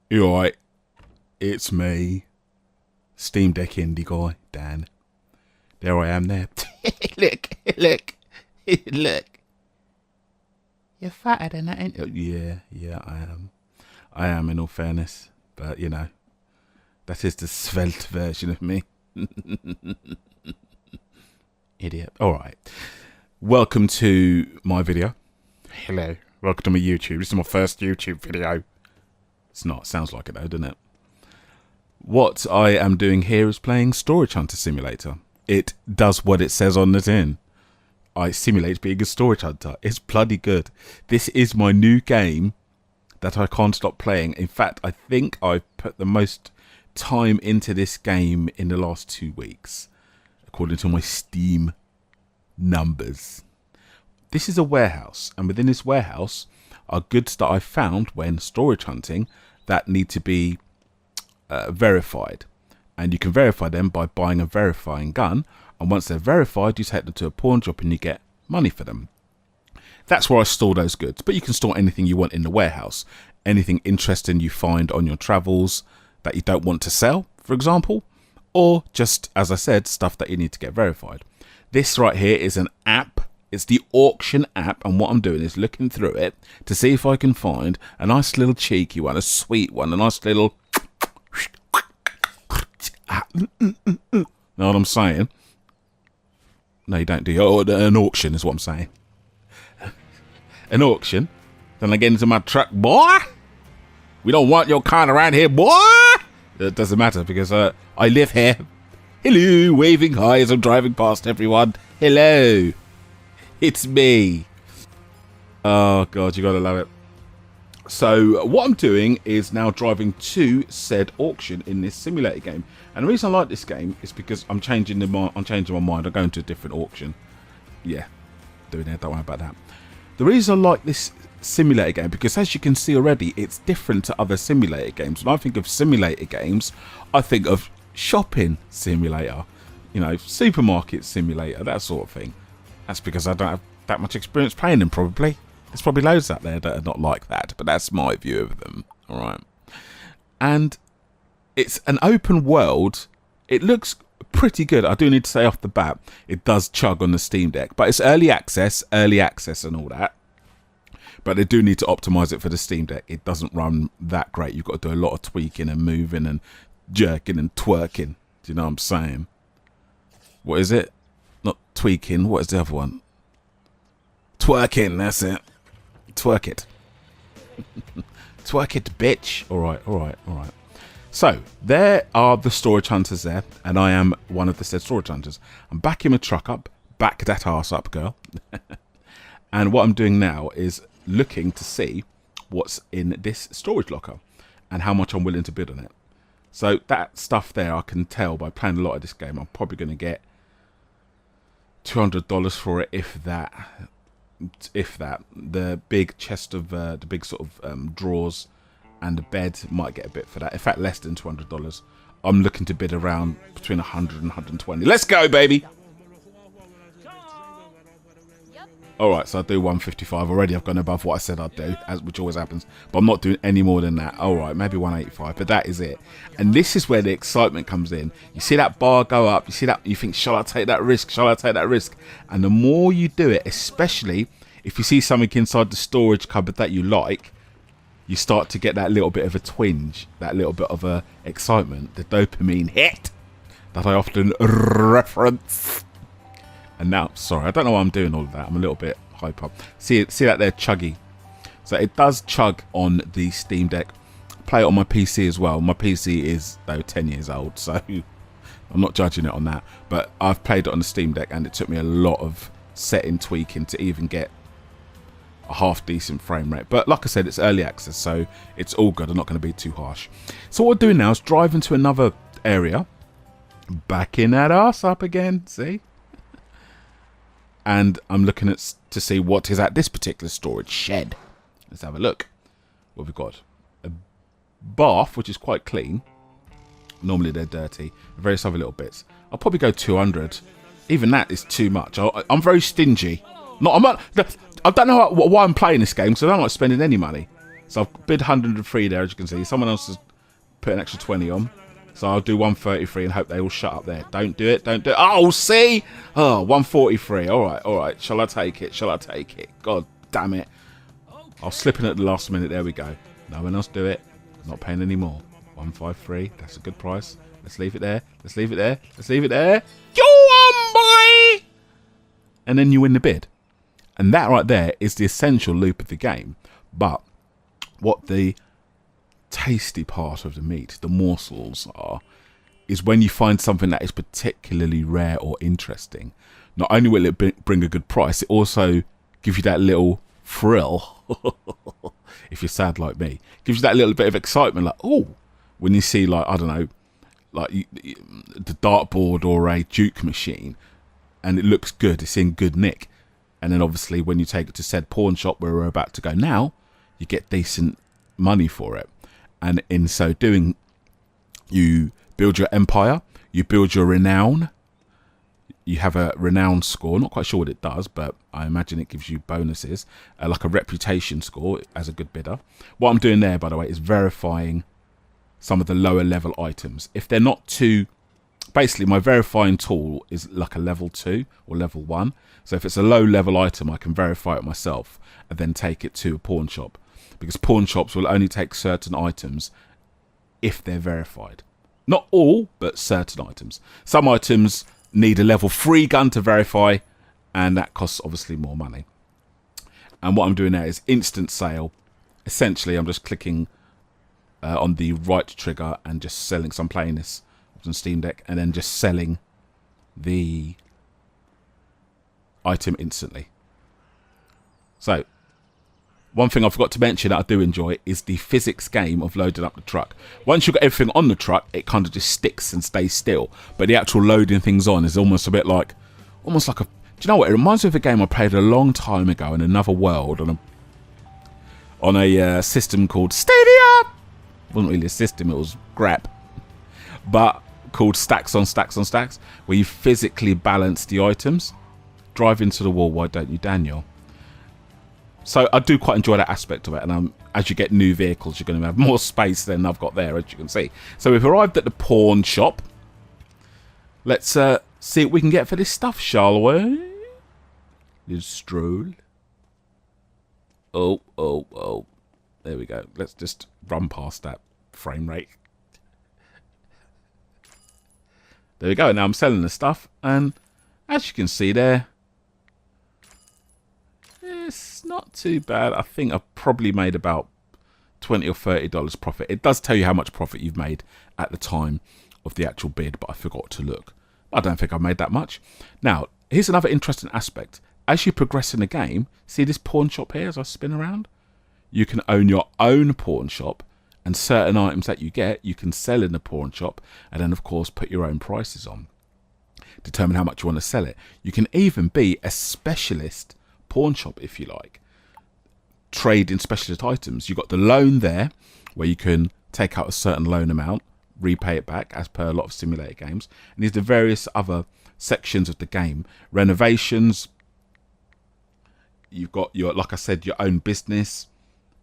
You alright? It's me, Steam Deck Indie guy, Dan. There I am there. look. You're fatter than that, ain't you? Yeah, I am. I am, in all fairness. But, you know, that is the svelte version of me. Idiot. Alright. Welcome to my video. Hello. Welcome to my YouTube. This is my first YouTube video. It's not. Sounds like it though, doesn't it? What I am doing here is playing Storage Hunter Simulator. It does what it says on the tin. I simulate being a storage hunter. It's bloody good. This is my new game that I can't stop playing. In fact, I think I've put the most time into this game in the last 2 weeks, according to my Steam numbers. This is a warehouse, and within this warehouse are goods that I found when storage hunting that need to be verified. And you can verify them by buying a verifying gun, and once they're verified, you take them to a pawn shop and you get money for them. That's where I store those goods, but you can store anything you want in the warehouse. Anything interesting you find on your travels that you don't want to sell, for example, or just, as I said, stuff that you need to get verified. This right here is an app. It's the auction app, and what I'm doing is looking through it to see if I can find a nice little cheeky one, a sweet one, a nice little... Know what I'm saying? No, you don't do. Oh, an auction is what I'm saying. An auction. Then I get into my truck, boy. We don't want your kind around here, boy. It doesn't matter because I live here. Hello, waving hi as I'm driving past everyone. Hello. It's me. Oh, God, you gotta love it. So what I'm doing is now driving to said auction in this simulator game, and the reason I like this game is because I'm changing my mind. I'm going to a different auction. Yeah, doing it. Don't worry about that. The reason I like this simulator game because, as you can see already, it's different to other simulator games. When I think of simulator games, I think of shopping simulator, you know, supermarket simulator, that sort of thing. That's because I don't have that much experience playing them, probably. There's probably loads out there that are not like that, but that's my view of them. All right. And it's an open world. It looks pretty good. I do need to say off the bat, it does chug on the Steam Deck, but it's early access and all that. But they do need to optimize it for the Steam Deck. It doesn't run that great. You've got to do a lot of tweaking and moving and jerking and twerking. Do you know what I'm saying? What is it? Not tweaking. What is the other one? Twerking. That's it. Twerk it. Twerk it, bitch. All right. So, there are the storage hunters there, and I am one of the said storage hunters. I'm backing my truck up. Back that arse up, girl. And what I'm doing now is looking to see what's in this storage locker and how much I'm willing to bid on it. So, that stuff there, I can tell by playing a lot of this game, I'm probably going to get $200 for it, if that. The big chest of the big sort of drawers and the bed might get a bit for that. In fact, less than $200. I'm looking to bid around between 100 and 120. Let's go, baby. All right, so I do 155 already. I've gone above what I said I'd do, which always happens, but I'm not doing any more than that. All right, maybe 185, but that is it. And this is where the excitement comes in. You see that bar go up, you see that, you think, shall I take that risk? Shall I take that risk? And the more you do it, especially if you see something inside the storage cupboard that you like, you start to get that little bit of a twinge, that little bit of a excitement, the dopamine hit that I often reference. And now, sorry, I don't know why I'm doing all of that. I'm a little bit hype up. See that there, chuggy. So it does chug on the Steam Deck. Play it on my PC as well. My PC is, though, 10 years old, so I'm not judging it on that. But I've played it on the Steam Deck, and it took me a lot of setting, tweaking to even get a half decent frame rate. But like I said, it's early access, so it's all good. I'm not going to be too harsh. So what we're doing now is driving to another area. Backing that ass up again, see? And I'm looking to see what is at this particular storage shed. Let's have a look. What we've got. A bath, which is quite clean. Normally they're dirty. Various other little bits. I'll probably go 200. Even that is too much. I'm very stingy. I don't know why I'm playing this game, because I don't like spending any money. So I've bid 103 there, as you can see. Someone else has put an extra 20 on. So I'll do 133 and hope they all shut up there. Don't do it. Don't do it. Oh, see? Oh, 143. All right, all right. Shall I take it? Shall I take it? God damn it. I'll slip in at the last minute. There we go. No one else do it. Not paying any more. 153. That's a good price. Let's leave it there. Let's leave it there. Let's leave it there. Go on, boy! And then you win the bid. And that right there is the essential loop of the game. But what the tasty part of the meat, the morsels are, is when you find something that is particularly rare or interesting. Not only will it bring a good price, it also gives you that little thrill. If you're sad like me, gives you that little bit of excitement, like, oh, when you see, like, I don't know, like the dartboard or a juke machine, and it looks good, it's in good nick, and then obviously when you take it to said pawn shop where we're about to go now, you get decent money for it. And in so doing, you build your empire, you build your renown. You have a renown score. Not quite sure what it does, but I imagine it gives you bonuses, like a reputation score as a good bidder. What I'm doing there, by the way, is verifying some of the lower level items. If they're not too... Basically, my verifying tool is like a level 2 or level 1. So if it's a low level item, I can verify it myself and then take it to a pawn shop. Because pawn shops will only take certain items if they're verified. Not all, but certain items. Some items need a level 3 gun to verify, and that costs obviously more money. And what I'm doing now is instant sale. Essentially, I'm just clicking on the right trigger and just selling. So I'm playing this on Steam Deck and then just selling the item instantly. So one thing I forgot to mention that I do enjoy is the physics game of loading up the truck. Once you've got everything on the truck, it kind of just sticks and stays still. But the actual loading things on is almost a bit like, almost like a... Do you know what? It reminds me of a game I played a long time ago in another world on a system called Stadia. It wasn't really a system, it was crap. But called Stacks on Stacks on Stacks, where you physically balance the items. Drive into the wall, why don't you, Daniel? So I do quite enjoy that aspect of it, and as you get new vehicles, you're going to have more space than I've got there, as you can see. So we've arrived at the pawn shop. Let's see what we can get for this stuff, shall we? Little stroll. Oh, oh, oh. There we go. Let's just run past that frame rate. There we go. Now I'm selling the stuff, and as you can see there, it's not too bad. I think I've probably made about $20 or $30 profit. It does tell you how much profit you've made at the time of the actual bid, but I forgot to look. I don't think I made that much. Now, here's another interesting aspect. As you progress in the game, see this pawn shop here as I spin around? You can own your own pawn shop, and certain items that you get, you can sell in the pawn shop, and then, of course, put your own prices on. Determine how much you want to sell it. You can even be a specialist pawn shop, if you like. Trade in specialist items. You've got the loan there, where you can take out a certain loan amount, repay it back, as per a lot of simulator games. And there's the various other sections of the game. Renovations. You've got your, like I said, your own business,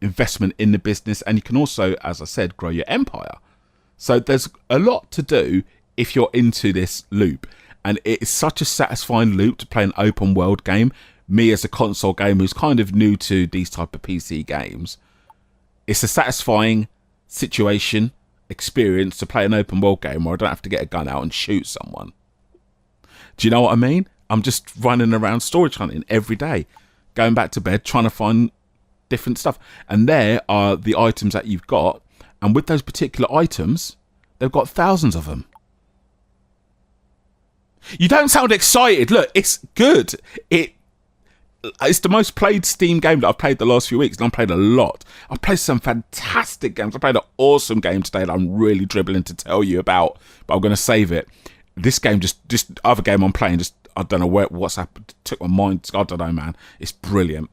investment in the business, and you can also, as I said, grow your empire. So there's a lot to do if you're into this loop. And it is such a satisfying loop to play an open world game. Me as a console gamer who's kind of new to these type of PC games, it's a satisfying experience to play an open world game where I don't have to get a gun out and shoot someone. Do you know what I mean? I'm just running around storage hunting every day, going back to bed, trying to find different stuff. And there are the items that you've got. And with those particular items, they've got thousands of them. You don't sound excited. Look, it's good. It's the most played Steam game that I've played the last few weeks, and I've played a lot. I've played some fantastic games. I played an awesome game today that I'm really dribbling to tell you about, but I'm going to save it. This game, this other game I'm playing, just, I don't know what's happened, took my mind. I don't know, man. It's brilliant.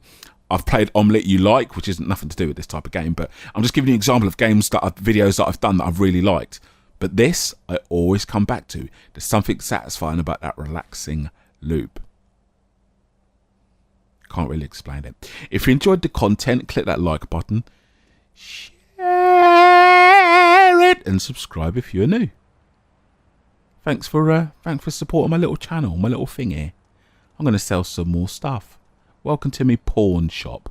I've played Omelette You Like, which isn't nothing to do with this type of game, but I'm just giving you an example of videos that I've done that I've really liked. But this, I always come back to. There's something satisfying about that relaxing loop. Can't really explain it. If you enjoyed the content, click that like button. share it, and subscribe if you're new. Thanks for supporting my little channel, my little thing here. I'm going to sell some more stuff. Welcome to me pawn shop.